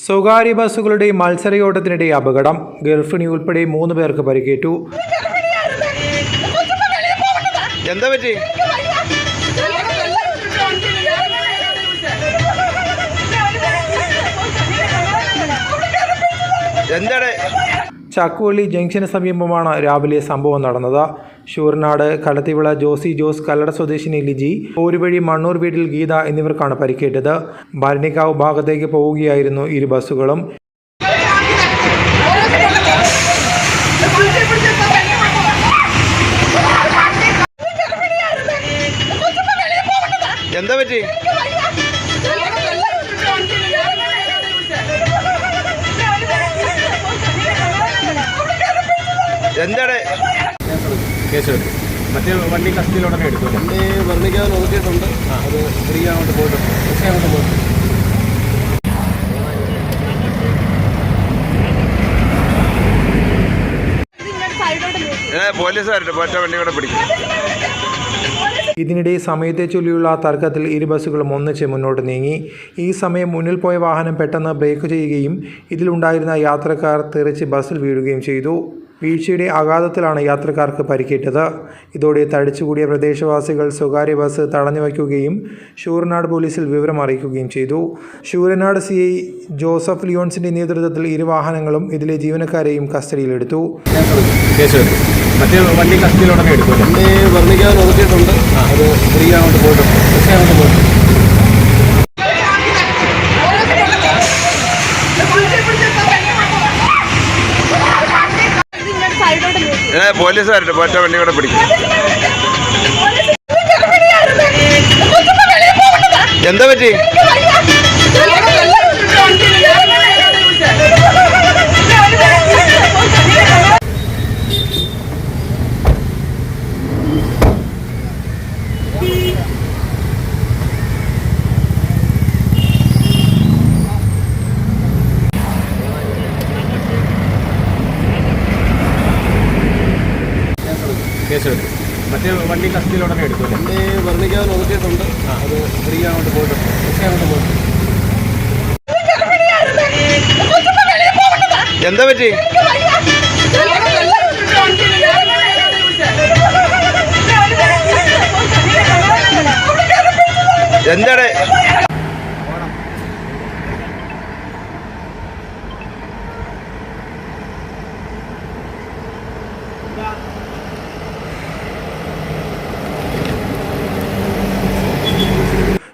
സ്വകാര്യ ബസ്സുകളുടെ മത്സരയോട്ടത്തിനിടെ അപകടം. ഗർഭിണി ഉൾപ്പെടെ 3 പേർക്ക് പരിക്കേറ്റു. എന്താ പറ്റി? ചക്കുവള്ളി ജംഗ്ഷന് സമീപമാണ് രാവിലെ സംഭവം നടന്നത്. ശൂരനാട് കടത്തിവിള ജോസി ജോസ്, കല്ലട സ്വദേശിനി ലിജി, പോരുവഴി മണ്ണൂർ വീട്ടിൽ ഗീത എന്നിവർക്കാണ് പരിക്കേറ്റത്. ഭരണിക്കാവ് ഭാഗത്തേക്ക് പോവുകയായിരുന്നു ഇരു ബസ്സുകളും. എന്താ പറ്റി? എന്താണ് കേസ്? മറ്റേ വണ്ടി കസ്റ്റഡിയിലുടനെ എടുത്തു. വണ്ടി വർണ്ണിക്കാതെ നോക്കിയിട്ടുണ്ട്. അത് തിരികെ അങ്ങോട്ട് പോയിട്ടുണ്ട്. പക്ഷേ അങ്ങോട്ട് പോയിട്ടുണ്ട്. പോലീസുകാരുടെ മറ്റേ വണ്ടി കൂടെ പിടിക്കും. ഇതിനിടെ സമയത്തെ ചൊല്ലിയുള്ള തർക്കത്തിൽ ഇരു ബസ്സുകളും ഒന്നിച്ച് മുന്നോട്ട് നീങ്ങി. ഈ സമയം മുന്നിൽ പോയ വാഹനം പെട്ടെന്ന് ബ്രേക്ക് ചെയ്യുകയും ഇതിലുണ്ടായിരുന്ന യാത്രക്കാർ തെറിച്ച് ബസ്സിൽ വീഴുകയും ചെയ്തു. വീഴ്ചയുടെ ആഘാതത്തിലാണ് യാത്രക്കാർക്ക് പരിക്കേറ്റത്. ഇതോടെ തടിച്ചുകൂടിയ പ്രദേശവാസികൾ സ്വകാര്യ ബസ് തടഞ്ഞു വയ്ക്കുകയും ശൂരനാട് പോലീസിൽ വിവരം അറിയിക്കുകയും ചെയ്തു. ശൂരനാട് CI ജോസഫ് ലിയോൺസിന്റെ നേതൃത്വത്തിൽ ഇരു വാഹനങ്ങളും ഇതിലെ ജീവനക്കാരെയും കസ്റ്റഡിയിലെടുത്തു. മറ്റേ വണ്ടി കസ്റ്റഡിയിലുടനെ എടുത്തു. വണ്ടി വർണ്ണിക്കാതെ നോക്കിയിട്ടുണ്ട്. അത് തിരികെ അങ്ങോട്ട് പോയിട്ടുണ്ട്. പക്ഷേ അങ്ങോട്ട് പോയിട്ടുണ്ട്. പോലീസുകാരുടെ മറ്റേ വണ്ടി കൂടെ പിടിക്കും. എന്താ പറ്റി? കേസ്? മറ്റേ വണ്ടി കസ്റ്റഡിയിലുടനെ എടുത്തു. വണ്ടി വർണ്ണിക്കാതെ നോക്കിയിട്ടുണ്ട്. അത് തിരികെ അങ്ങോട്ട് പോയിട്ടുണ്ട്. പക്ഷേ അങ്ങോട്ട് പോയിട്ടുണ്ട്. എന്താ പറ്റി? എന്താണ്?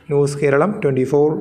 ന്യൂസ് കേരളം 24.